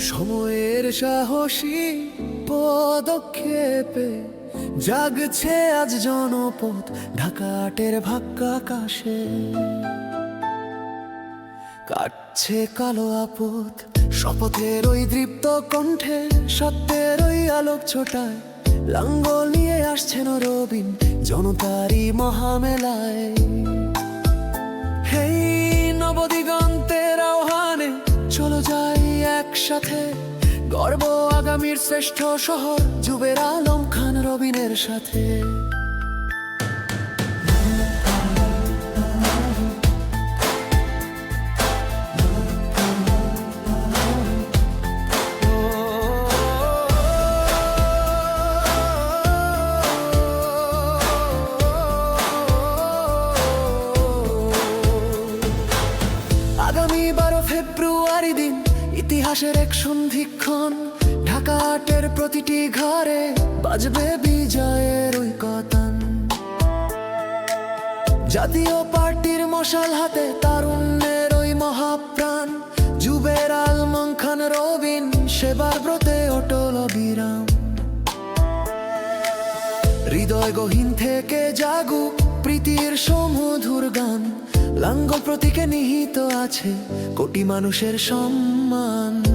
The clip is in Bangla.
সময়ের সাহসী পদক্ষেপে জাগছে আজ জনপদ, ঢাকা ৮-এর ভাগ্যাকাশে কাটছে কালো আপদ। শপথের ওই দৃপ্ত কণ্ঠে, সত্যের ওই আলোক ছোটায়, লাঙ্গল নিয়ে আসছেন রবিন জনতারই মহামেলায়। হেই নবদিগন্তের আহ্বানে চলো যাই একসাথে, গর্ব আগামীর শ্রেষ্ঠ শহর জুবের আলম খান রবিনের সাথে। আগামী 12 ফেব্রুয়ারি দিন ইতিহাসের এক সন্ধিক্ষণ, ঢাকা ৮-এর প্রতিটি ঘরে বাজবে বিজয়ের ওই কতান। জাতীয় পার্টির মশাল হাতে তারুণ্যের ওই মহাপ্রাণ, জুবের আলম খান রবিন সেবার ব্রতে অটল অবিরাম। হৃদয় গহীন থেকে জাগুক প্রীতির সমধুর গান, লাঙ্গল প্রতীকে নিহিত আছে কোটি মানুষের সম্মান।